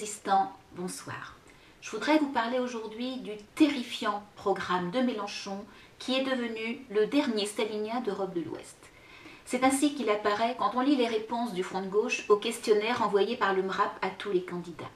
résistants, bonsoir. Je voudrais vous parler aujourd'hui du terrifiant programme de Mélenchon qui est devenu le dernier stalinien d'Europe de l'Ouest. C'est ainsi qu'il apparaît quand on lit les réponses du Front de gauche au questionnaire envoyé par le MRAP à tous les candidats.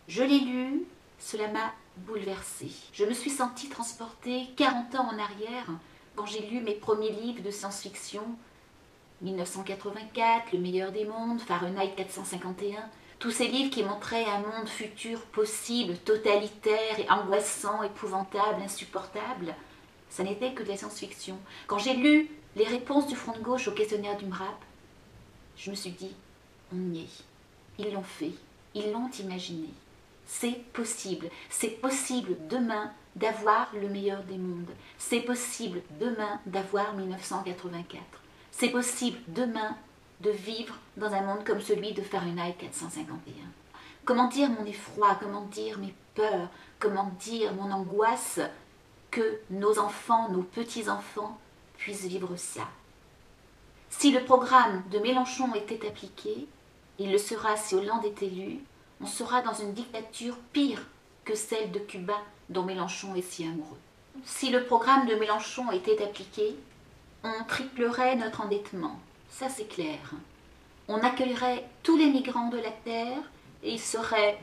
Je l'ai lu, cela m'a bouleversée. Je me suis sentie transportée 40 ans en arrière quand j'ai lu mes premiers livres de science-fiction, 1984, Le meilleur des mondes, Fahrenheit 451, tous ces livres qui montraient un monde futur possible, totalitaire et angoissant, épouvantable, insupportable. Ça n'était que de la science-fiction. Quand j'ai lu les réponses du Front de gauche au questionnaire du MRAP, je me suis dit, on y est. Ils l'ont fait, ils l'ont imaginé. C'est possible demain d'avoir le meilleur des mondes. C'est possible demain d'avoir 1984. C'est possible demain de vivre dans un monde comme celui de Fahrenheit 451. Comment dire mon effroi, comment dire mes peurs, comment dire mon angoisse que nos enfants, nos petits-enfants puissent vivre ça. Si le programme de Mélenchon était appliqué, il le sera si Hollande est élu, on sera dans une dictature pire que celle de Cuba dont Mélenchon est si amoureux. Si le programme de Mélenchon était appliqué, on triplerait notre endettement, ça c'est clair. On accueillerait tous les migrants de la Terre et ils seraient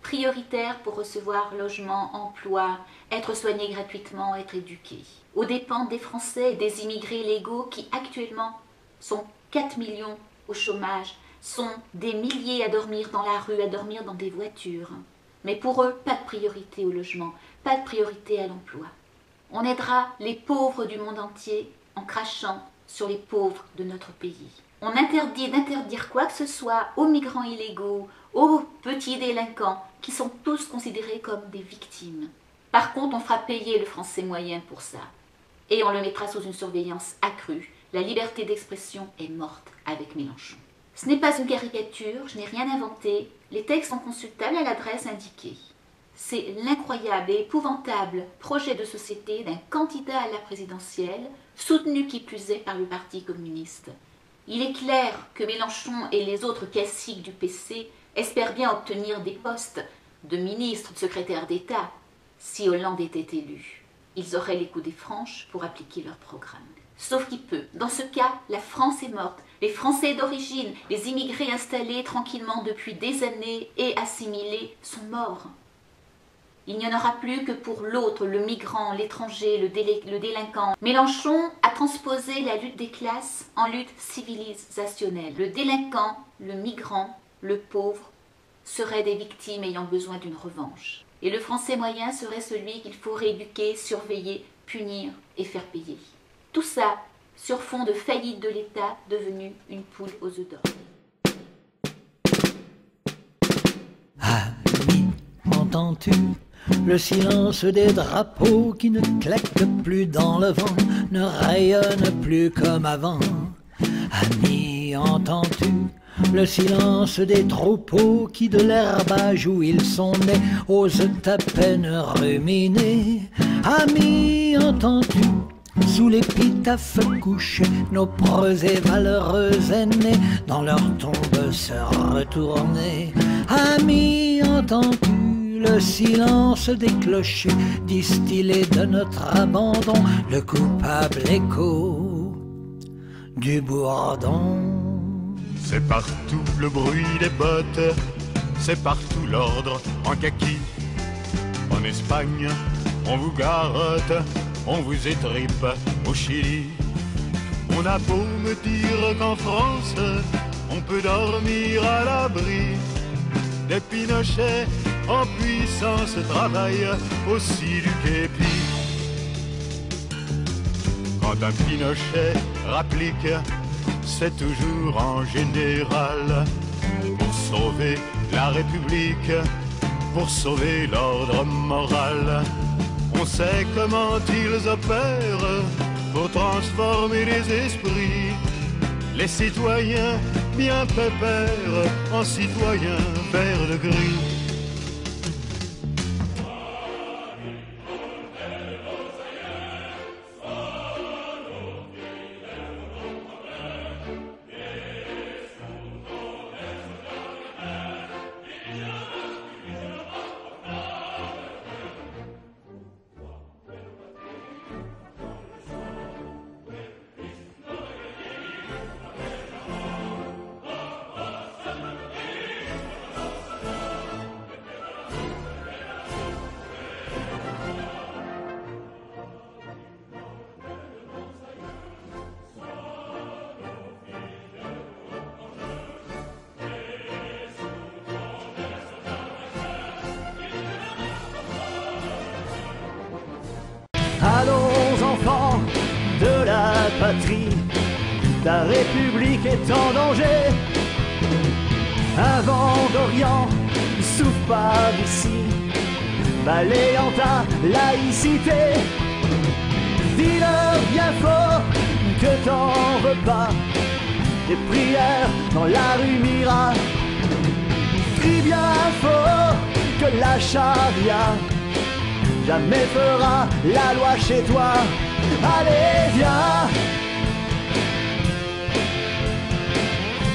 prioritaires pour recevoir logement, emploi, être soignés gratuitement, être éduqués. Aux dépens des Français et des immigrés légaux qui actuellement sont 4 millions au chômage, sont des milliers à dormir dans la rue, à dormir dans des voitures. Mais pour eux, pas de priorité au logement, pas de priorité à l'emploi. On aidera les pauvres du monde entier en crachant sur les pauvres de notre pays. On interdit d'interdire quoi que ce soit aux migrants illégaux, aux petits délinquants, qui sont tous considérés comme des victimes. Par contre, on fera payer le français moyen pour ça. Et on le mettra sous une surveillance accrue. La liberté d'expression est morte avec Mélenchon. Ce n'est pas une caricature, je n'ai rien inventé. Les textes sont consultables à l'adresse indiquée. C'est l'incroyable et épouvantable projet de société d'un candidat à la présidentielle, soutenu qui plus est par le Parti communiste. Il est clair que Mélenchon et les autres caciques du PC espèrent bien obtenir des postes de ministre, de secrétaire d'État, si Hollande était élu. Ils auraient les coups des franches pour appliquer leur programme. Sauf qu'il peut. Dans ce cas, la France est morte. Les Français d'origine, les immigrés installés tranquillement depuis des années et assimilés sont morts. Il n'y en aura plus que pour l'autre, le migrant, l'étranger, le délinquant. Mélenchon a transposé la lutte des classes en lutte civilisationnelle. Le délinquant, le migrant, le pauvre seraient des victimes ayant besoin d'une revanche. Et le français moyen serait celui qu'il faut rééduquer, surveiller, punir et faire payer. Tout ça sur fond de faillite de l'État devenu une poule aux œufs d'or. Ami, entends-tu le silence des drapeaux qui ne claquent plus dans le vent, ne rayonnent plus comme avant? Ami, entends-tu le silence des troupeaux qui de l'herbage où ils sont nés osent à peine ruminer? Ami, entends-tu sous l'épitaphe couchés nos preux et valeureux aînés dans leur tombe se retourner? Ami, entends-tu le silence des clochers distillé de notre abandon, le coupable écho du bourdon? C'est partout le bruit des bottes, c'est partout l'ordre en kaki. En Espagne, on vous garotte, on vous étripe au Chili. On a beau me dire qu'en France, on peut dormir à l'abri. Des Pinochets en puissance travaillent aussi du képi. Quand un Pinochet rapplique, c'est toujours en général pour sauver la République, pour sauver l'ordre moral. On sait comment ils opèrent pour transformer les esprits, les citoyens bien pépères en citoyens verts de gris. patrie, ta république est en danger. Un vent d'Orient souffle par ici, balayant ta laïcité. Dis-leur bien fort que t'en veux pas, des prières dans la rue Mira. Crie bien fort que la charia jamais fera la loi chez toi. Allez, viens,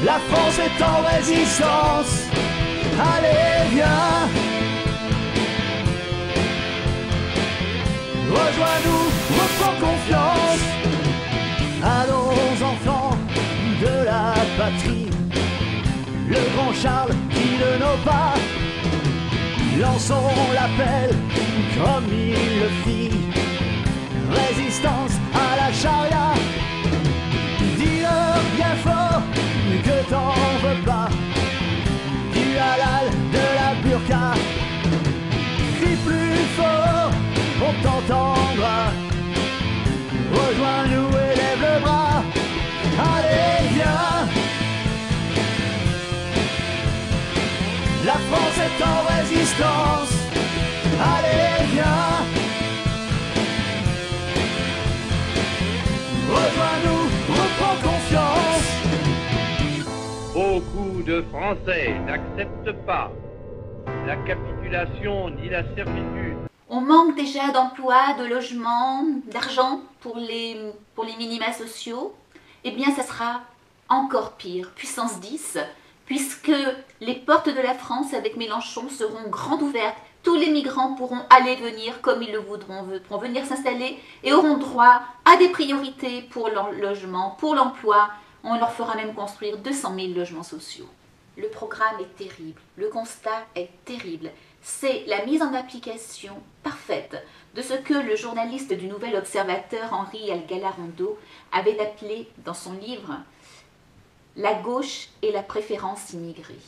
la France est en résistance. Allez, viens, rejoins-nous, reprends confiance. Allons, enfants de la patrie, le grand Charles qui de nos pas, lançons l'appel comme il le fit. Résistance à la charia. Dis-leur bien fort que t'en veux pas, du halal, de la burqa. Crie plus fort, on t'entendra. Rejoins-nous et lève le bras. Allez, viens, la France est en résistance. Allez, viens, rejoins-nous, reprends confiance. Beaucoup de Français n'acceptent pas la capitulation ni la servitude. On manque déjà d'emplois, de logements, d'argent pour les minima sociaux. Eh bien, ça sera encore pire, puissance 10, puisque les portes de la France avec Mélenchon seront grandes ouvertes. Tous les migrants pourront aller venir comme ils le voudront, pourront venir s'installer et auront droit à des priorités pour leur logement, pour l'emploi. On leur fera même construire 200 000 logements sociaux. Le programme est terrible, le constat est terrible. C'est la mise en application parfaite de ce que le journaliste du Nouvel Observateur, Henri Algalarando, avait appelé dans son livre « La gauche et la préférence immigrée ».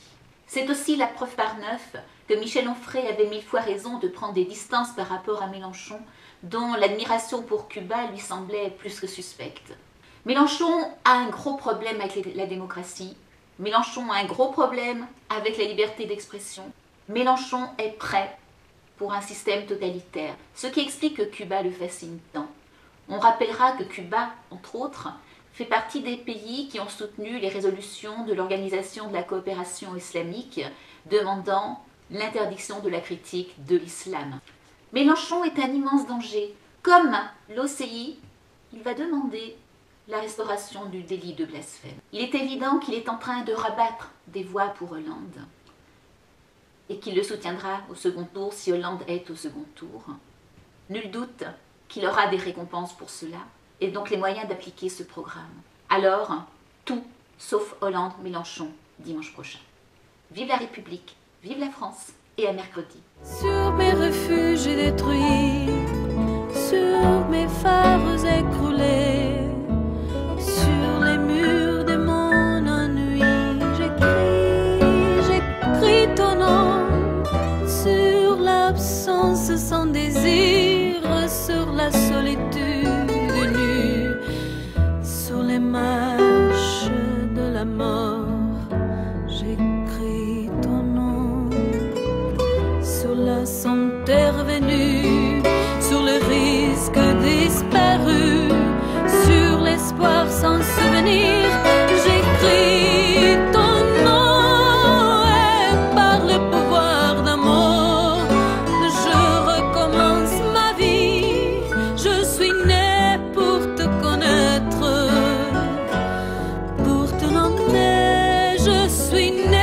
C'est aussi la preuve par neuf que Michel Onfray avait 1000 fois raison de prendre des distances par rapport à Mélenchon, dont l'admiration pour Cuba lui semblait plus que suspecte. Mélenchon a un gros problème avec la démocratie. Mélenchon a un gros problème avec la liberté d'expression. Mélenchon est prêt pour un système totalitaire, ce qui explique que Cuba le fascine tant. On rappellera que Cuba, entre autres, fait partie des pays qui ont soutenu les résolutions de l'Organisation de la coopération islamique demandant l'interdiction de la critique de l'islam. Mélenchon est un immense danger. Comme l'OCI, il va demander la restauration du délit de blasphème. Il est évident qu'il est en train de rabattre des voix pour Hollande et qu'il le soutiendra au second tour si Hollande est au second tour. Nul doute qu'il aura des récompenses pour cela et donc les moyens d'appliquer ce programme. Alors, tout sauf Hollande-Mélenchon dimanche prochain. Vive la République, vive la France et à mercredi. Sur mes refuges détruits, sur mes phares écroulés, sur les murs de mon ennui, j'écris ton nom, sur l'absence sans désir, sur la solitude nue, sur les marches de la mort, j'écris ton nom, sur la santé revenue, sur le risque disparu, sur l'espoir sans souvenir, j'écris ton nom et par le pouvoir d'un mot, je recommence ma vie. Je suis né pour te connaître, pour te nommer, je suis né